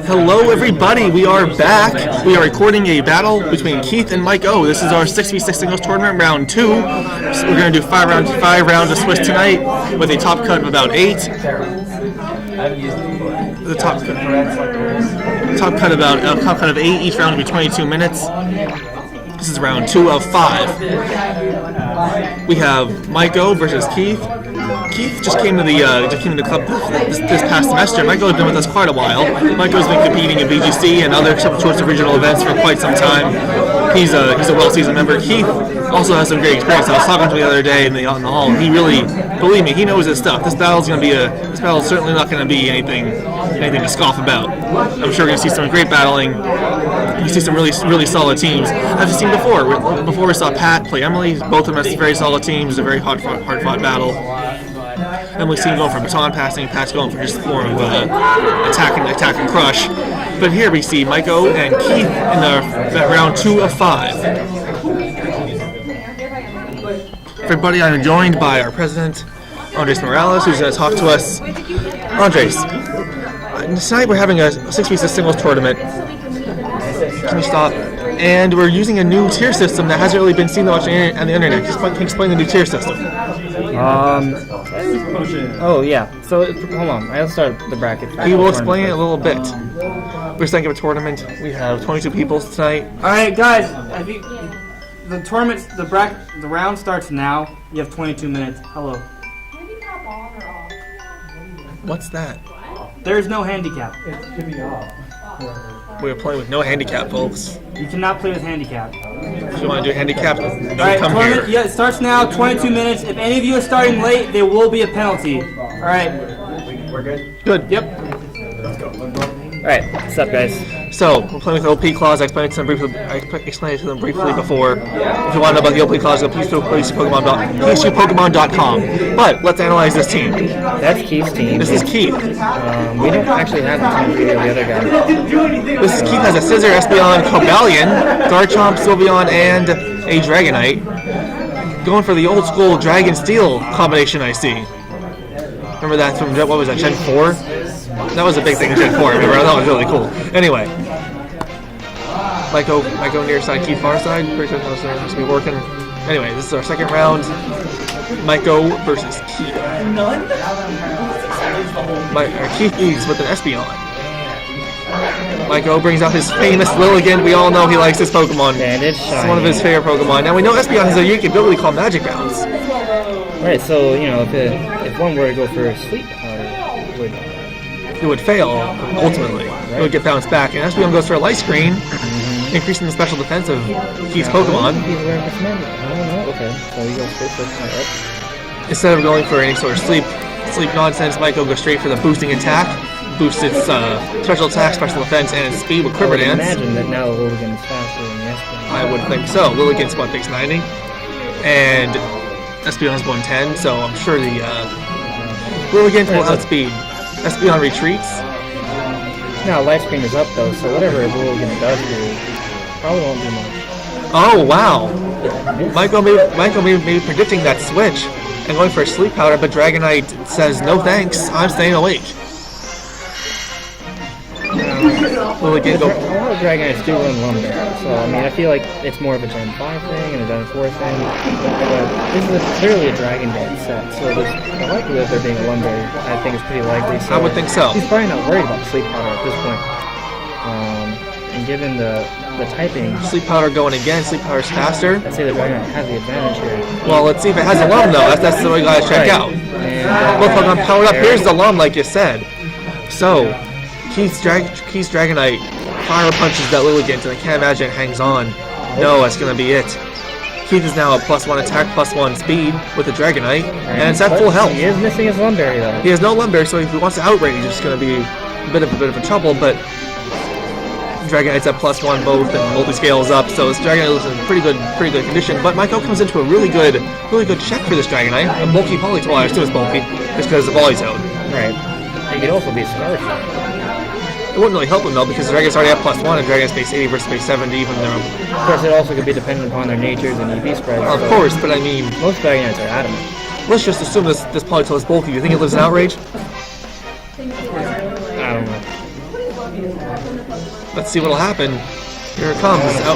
Hello everybody, we are back. We are recording a battle between Keith and Mike O. This is our 6v6 singles tournament round 2. So we're going to do 5 rounds of Swiss tonight with a top cut of about 8. The top cut of 8, each round will be 22 minutes. This is round 2 of 5. We have Mike O versus Keith. Keith just came to the club this past semester. Mike O has been with us quite a while. Mike O has been competing in BGC and other sorts of regional events for quite some time. He's a well-seasoned member. Keith also has some great experience. I was talking to him the other day in the hall. He really, believe me, he knows his stuff. This battle's certainly not going to be anything to scoff about. I'm sure we're going to see some great battling. You see some really solid teams. I've seen before. Before we saw Pat play Emily. Both of them have very solid teams. It was a very hard-fought battle. Emily's team going for baton passing. Pat's going for just more of attack and crush. But here we see Mike O and Keith in the round 2 of 5. Everybody, I'm joined by our president, Andres Morales, who's going to talk to us. Andres, tonight we're having a 6v6 singles tournament. Can you stop? And we're using a new tier system that hasn't really been seen much on the internet. Can you explain the new tier system? Oh yeah. So hold on, I'll start the bracket. We will explain it a little bit. We're starting a tournament. We have 22 people tonight. All right, guys. The tournament, the round starts now. You have 22 minutes. Hello. What's that? There's no handicap. We're playing with no handicap, folks. You cannot play with handicap. If you want to do handicap, don't All right, come here. Yeah, it starts now. 22 minutes. If any of you are starting late, there will be a penalty. All right. We're good? Good. Yep. Let's go. Alright, what's up, guys? So, we're playing with the OP clause. I explained it to them briefly before. If you want to know about the OP clause, go please PSPSPokemon.com. But, let's analyze this team. That's Keith's team. This is Keith. We don't actually have the team for the other guy. This is Keith has a Scissor, Espeon, Cobalion, Garchomp, Sylveon, and a Dragonite. Going for the old school Dragon Steel combination, I see. Remember that from, what was that, Gen 4? That was a big thing in Gen 4, remember? That was really cool. Anyway. Mike O near side, Keith far side. Pretty sure that's supposed to be working. Anyway, this is our second round. Mike O versus Keith. Keith leads with an Espeon. Mike O brings out his famous Lilligant. We all know he likes this Pokemon. It's one of his favorite Pokemon. Now we know Espeon has a unique ability called Magic Bounce. Right, so, you know, if one were to go for Sleep, it would fail, ultimately. Right. It would get bounced back. And Espeon goes for a Light Screen, increasing the special defense of Keith's Pokemon. Okay, so he goes straight for it. Instead of going for any sort of sleep nonsense, Mike O goes straight for the boosting attack. Boosts its special attack, special defense, and its speed with Quiver Dance. Imagine that now the Lilligant is faster than the Espeon. I would think so. Lilligant's what, takes 90? And Espeon's 110, so I'm sure the Lilligant will outspeed. Espeon retreats. Now, Light Screen is up though, so whatever Lilligant does do, probably won't do much. Oh, wow. Michael may be predicting that switch and going for a Sleep Powder, but Dragonite says, no thanks, I'm staying awake. Lilligant go. A lot of Dragonites do run Lumber, so I mean, I feel like it's more of a Gen 5 thing and a Gen 4 thing. But this is clearly a Dragon Dance set, so the likelihood of there being a Lumber, I think, is pretty likely. So I would think so. He's probably not worried about Sleep Powder at this point. And given the typing, Sleep Powder going again. Sleep Powder's faster. I'd say the Dragonite has the advantage here. Well, let's see if it has a Lum though. That's the way you gotta check out. And, look, I'm powered up. Here's the Lum, like you said. So, Keith's Dragonite fire punches that Lilligant, and I can't imagine it hangs on. No, that's gonna be it. Keith is now a +1 attack, +1 speed with the Dragonite, and it's at full health. He is missing his Lumberry though. He has no Lumberry, so if he wants to outrage, he's just gonna be a bit of a trouble. But Dragonite's at +1 both, and multi-scale is up, so this Dragonite is in pretty good condition. But Mike O comes into a really good check for this Dragonite. A bulky Polytoy, still is bulky, just because of the Volley-Toad. Right. He could also be Scarf. It wouldn't really help them though, because Dragon's already at +1 and Dragon's base 80 versus base 70 even though. Of course, it also could be dependent upon their natures and EV spreads. Of course, but I mean, most Dragonites are adamant. Let's just assume this Polytoad is bulky. Do you think it lives in Outrage? I don't know. Let's see what'll happen. Here it comes. Oh,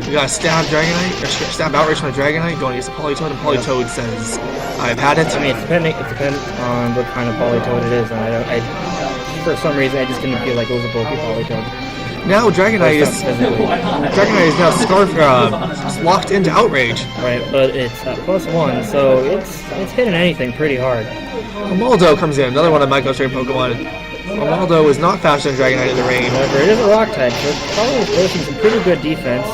we got a stab Dragonite, or stab outrage from the Dragonite going against the Politoed, and Politoed says, "I've had it." I mean, it depends on what kind of Politoed it is, and for some reason, I just didn't feel like it was a bulky Politoed. Now Dragonite is now locked into outrage. Right, but it's at +1, so it's hitting anything pretty hard. Amaldo comes in, another one of Michael's favorite Pokemon. Amaldo is not faster than Dragonite in the rain. However, it is a rock type, so it's probably forcing some pretty good defense.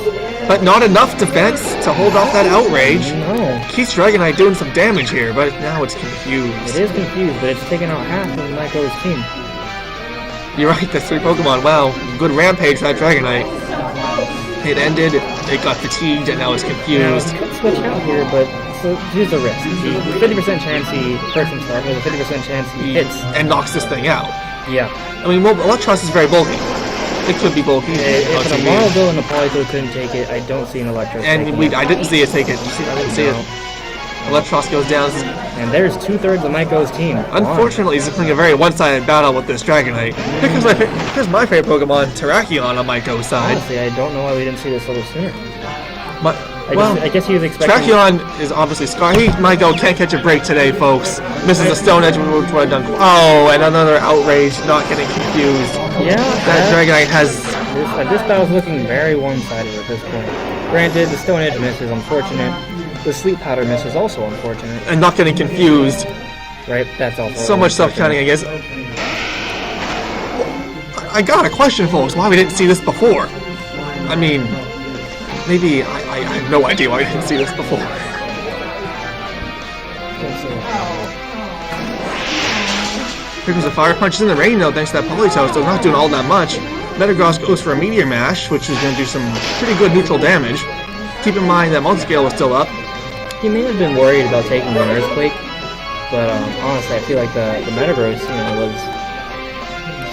But not enough defense to hold off that outrage. No. Keith's Dragonite doing some damage here, but now it's confused. It is confused, but it's taking out half of Michael's team. You're right, that's 3 Pokemon. Wow, good rampage for that Dragonite. It ended, it got fatigued, and now it's confused. Now, it could switch out here, but so here's the risk. The 50% chance he hurts himself, or the 50% chance he hits. And knocks this thing out. Yeah. I mean, Electros is very bulky. It could be bulky. If an Amaldo and a Politoed couldn't take it, I don't see an Electros taking it. I didn't see it take it. I didn't see it. Electros goes down. And there's 2/3 of Maiko's team. Unfortunately, he's playing a very one-sided battle with this Dragonite. Here's my favorite Pokemon, Terrakion, on Maiko's side. Honestly, I don't know why we didn't see this a little sooner. I guess he was expecting... Terrakion is obviously scarred. Maiko can't catch a break today, folks. Misses a Stone Edge, which would have done... Oh, and another outrage, not getting confused. Yeah. That Dragonite has... This battle's looking very one-sided at this point. Granted, the Stone Edge miss is unfortunate. The Sleep Powder miss is also unfortunate. And not getting confused. Right, that's also... So much self-counting, I guess. I got a question, folks. Why we didn't see this before? I mean... Maybe I have no idea why we didn't see this before. Here comes the Fire Punch in the rain, though, thanks to that Politoed, so not doing all that much. Metagross goes for a Meteor Mash, which is going to do some pretty good neutral damage. Keep in mind that Multiscale was still up. He may have been worried about taking an Earthquake, but honestly, I feel like the Metagross,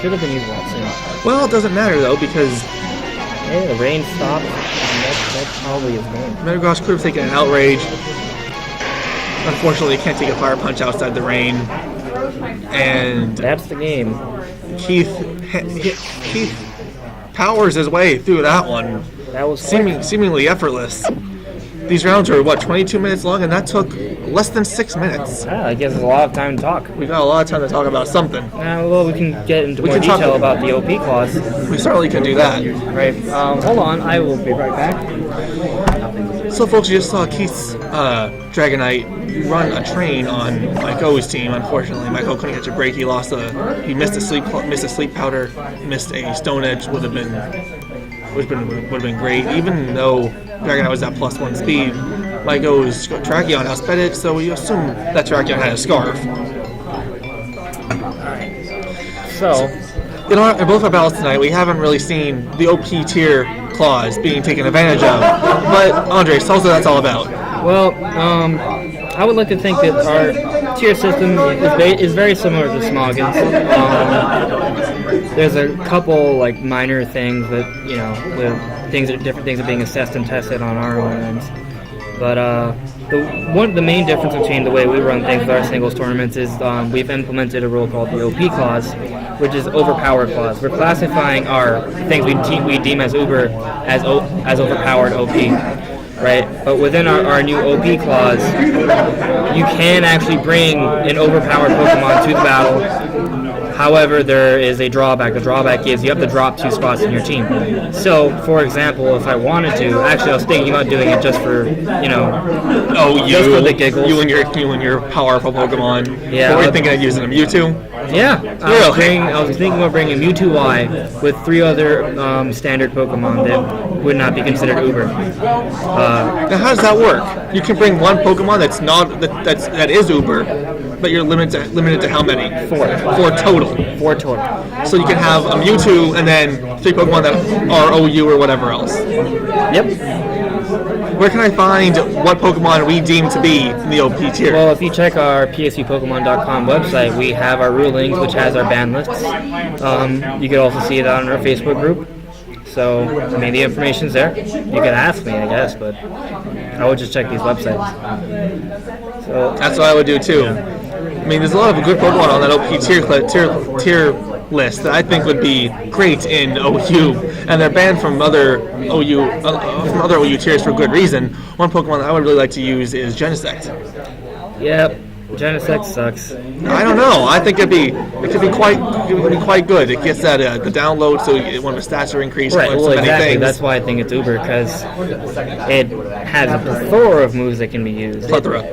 should have been used a lot sooner. Well, it doesn't matter, though, because... Hey, the rain stopped, and that probably is going. Metagross could have taken an Outrage. Unfortunately, he can't take a Fire Punch outside the rain. And... That's the game. Keith powers his way through that one. That was seemingly effortless. These rounds were, 22 minutes long, and that took less than 6 minutes. Yeah, I guess it's a lot of time to talk. We got a lot of time to talk about something. Well, we can get into more detail about the OP clause. We certainly can do that. Right. Hold on, I will be right back. So, folks, you just saw Keith's Dragonite run a train on Maiko's team. Unfortunately, Maiko couldn't catch a break. He missed a sleep powder, missed a Stone Edge. Would have been great. Even though Dragonite was at +1 speed, Maiko's Terrakion outsped it, so you assume that Terrakion had a Scarf. So in both our battles tonight, we haven't really seen the OP tier clause being taken advantage of. But Andre, tell us what that's all about. Well, I would like to think that our tier system is very similar to Smoggin's. There's a couple minor things that different things are being assessed and tested on our own ends. But the main difference between the way we run things with our singles tournaments is we've implemented a rule called the OP clause, which is overpower clause. We're classifying our things we deem as uber as overpowered OP. Right, but within our new OP clause, you can actually bring an overpowered Pokemon to the battle. However, there is a drawback. The drawback is you have to drop 2 spots in your team. So, for example, if I wanted to, actually I was thinking about doing it just for, just for the giggles. You and your powerful Pokemon. Yeah. Were you thinking of using a Mewtwo? Yeah, I was thinking of bringing Mewtwo Y with 3 other standard Pokemon that would not be considered Uber. Now, how does that work? You can bring one Pokemon that is Uber, but you're limited to how many? 4 total. 4 total. So you can have a Mewtwo and then 3 Pokemon that are OU or whatever else. Yep. Where can I find what Pokemon we deem to be in the OP tier? Well, if you check our PSUPokemon.com website, we have our rulings, which has our ban lists. You can also see it on our Facebook group. So, the information's there. You can ask me, I guess, but I would just check these websites. So that's what I would do too. Yeah. There's a lot of good Pokemon on that OP tier list that I think would be great in OU, and they're banned from other OU tiers for good reason. One Pokemon that I would really like to use is Genesect. Yep, Genesect sucks. I don't know. I think it could be quite good. It gets that the download, so one of the stats are increased. Right, well, many exactly. things. That's why I think it's uber, because it has a plethora of moves that can be used. Plethora.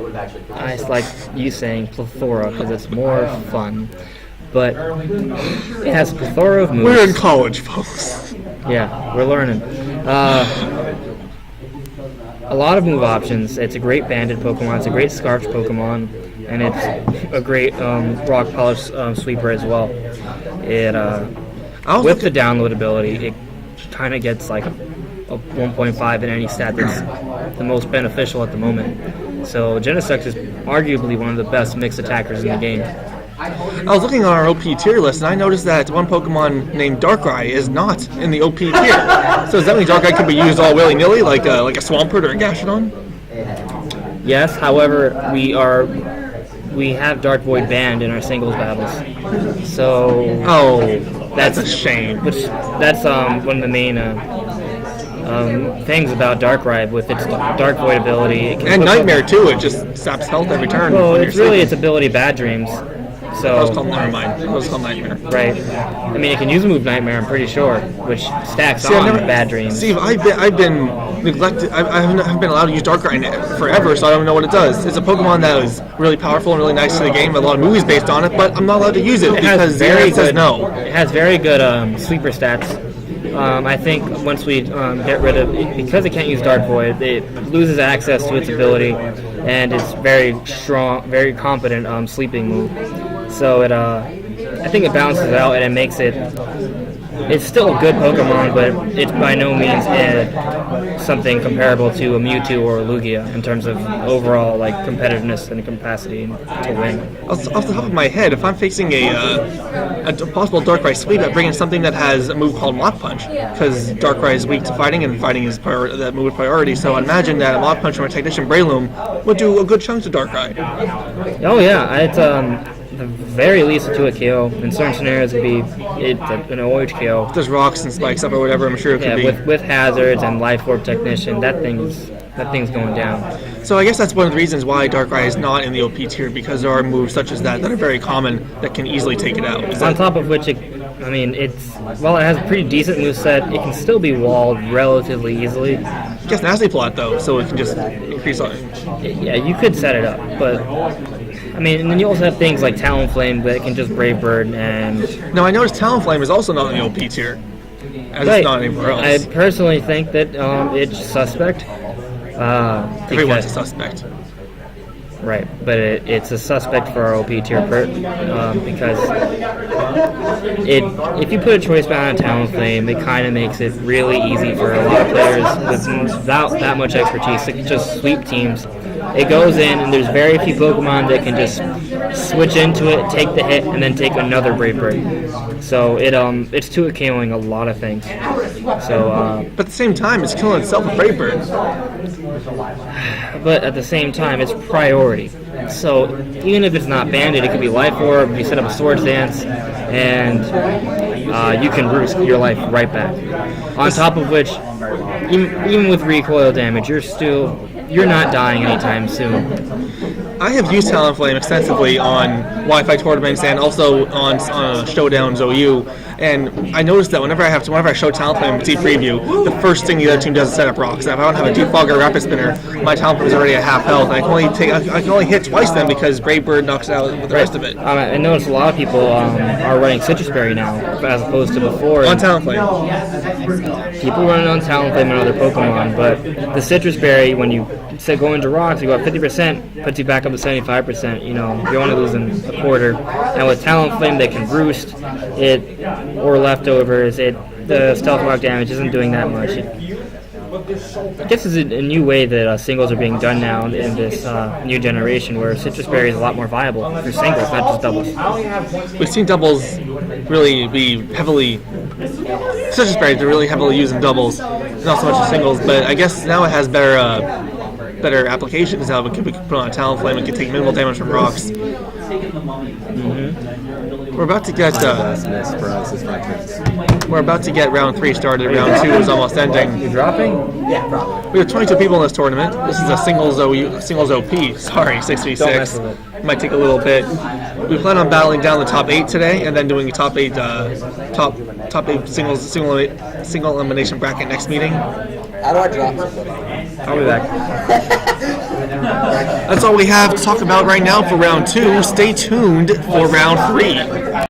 I like you saying plethora because it's more fun. But it has a plethora of moves. We're in college, folks. Yeah, we're learning. A lot of move options. It's a great banded Pokemon. It's a great Scarf Pokemon. And it's a great Rock Polish sweeper as well. It with the download ability, it kind of gets like a 1.5 in any stat that's the most beneficial at the moment. So Genesect is arguably one of the best mixed attackers in the game. I was looking on our OP tier list, and I noticed that one Pokemon named Darkrai is not in the OP tier. So does that mean Darkrai can be used all willy-nilly, like a Swampert or a Gastrodon? Yes, however, we have Dark Void banned in our singles battles. So that's a shame. That's one of the main things about Darkrai with its Dark Void ability. And Nightmare too. It just saps health every turn. Well, it's really its ability Bad Dreams. So never mind. That was called Nightmare. Right. I mean, it can use a move Nightmare, I'm pretty sure, which stacks on Bad Dreams. Steve, I've been neglected. I haven't been allowed to use Darkrai forever, so I don't know what it does. It's a Pokemon that is really powerful and really nice to the game. A lot of movies based on it, but I'm not allowed to use it because it says no. It has very good sleeper stats. I think once we get rid of it, because it can't use Dark Void, it loses access to its ability, and it's very strong, very competent sleeping move. So I think it balances out and it makes it. It's still a good Pokemon, but it's by no means something comparable to a Mewtwo or a Lugia in terms of overall competitiveness and capacity to win. Off the top of my head, if I'm facing a possible Darkrai sweep, I bring in something that has a move called Mach Punch, because Darkrai is weak to fighting, and fighting is that move with priority. So I imagine that a Mach Punch from a Technician Breloom would do a good chunk to Darkrai. Oh yeah, it's the very least a 2-hit KO. In certain scenarios, it'd be an OH KO. There's rocks and spikes up or whatever. I'm sure it could be. With hazards and Life Orb Technician, that thing's going down. So I guess that's one of the reasons why Darkrai is not in the OP tier, because there are moves such as that are very common that can easily take it out. On top of which, it has a pretty decent moveset, it can still be walled relatively easily. It gets Nasty Plot though, so it can just increase on it. Yeah, you could set it up, but and then you also have things like Talonflame that can just Brave Bird and... Now I noticed Talonflame is also not in the OP tier, as it's not anywhere else. I personally think that it's suspect. Everyone's a suspect. Right, but it's a suspect for our OP tier because if you put a choice bound on Talonflame, it kind of makes it really easy for a lot of players without that much expertise. It can just sweep teams. It goes in, and there's very few Pokemon that can just switch into it, take the hit, and then take another Brave Bird. So it's 2-hit KOing a lot of things. So, but at the same time, it's killing itself with Brave Bird. But at the same time, it's priority. So even if it's not banded, it could be Life Orb. You set up a Swords Dance, and you can roost your life right back. On top of which, even with recoil damage, you're not dying anytime soon. I have used Talonflame extensively on Wi-Fi tournaments and also on Showdowns OU, and I noticed that whenever I show Talonflame in Deep Preview, the first thing the other team does is set up rocks. And if I don't have a Defog or Rapid Spinner, my Talonflame is already at half health, and I can only hit twice then because Brave Bird knocks it out with the rest of it. I noticed a lot of people are running Citrus Berry now, as opposed to before. On Talonflame. People running on Talonflame and other Pokemon, but the Citrus Berry, when you go into rocks, you go up 50%, puts you back up to 75%. You're only losing a quarter. And with Talonflame, they can roost it or leftovers. The stealth rock damage isn't doing that much. I guess it's a new way that singles are being done now in this new generation, where Citrus Berry is a lot more viable for singles, not just doubles. We've seen doubles really be heavily... Citrus Berries are really heavily used in doubles, not so much in singles, but I guess now it has better applications. Now it can be put on a Talonflame and can take minimal damage from rocks. We're about to get Best miss for us is 5 minutes. we're about to get round 3 started. Round 2 is almost ending. You dropping? Yeah, probably. We have 22 people in this tournament. This is a singles OP. Sorry, 6v6. Don't mess with it. Might take a little bit. We plan on battling down the top 8 today, and then doing a top 8 single elimination bracket next meeting. How do I drop somebody? I'll be back. That's all we have to talk about right now for round 2. Stay tuned for round 3.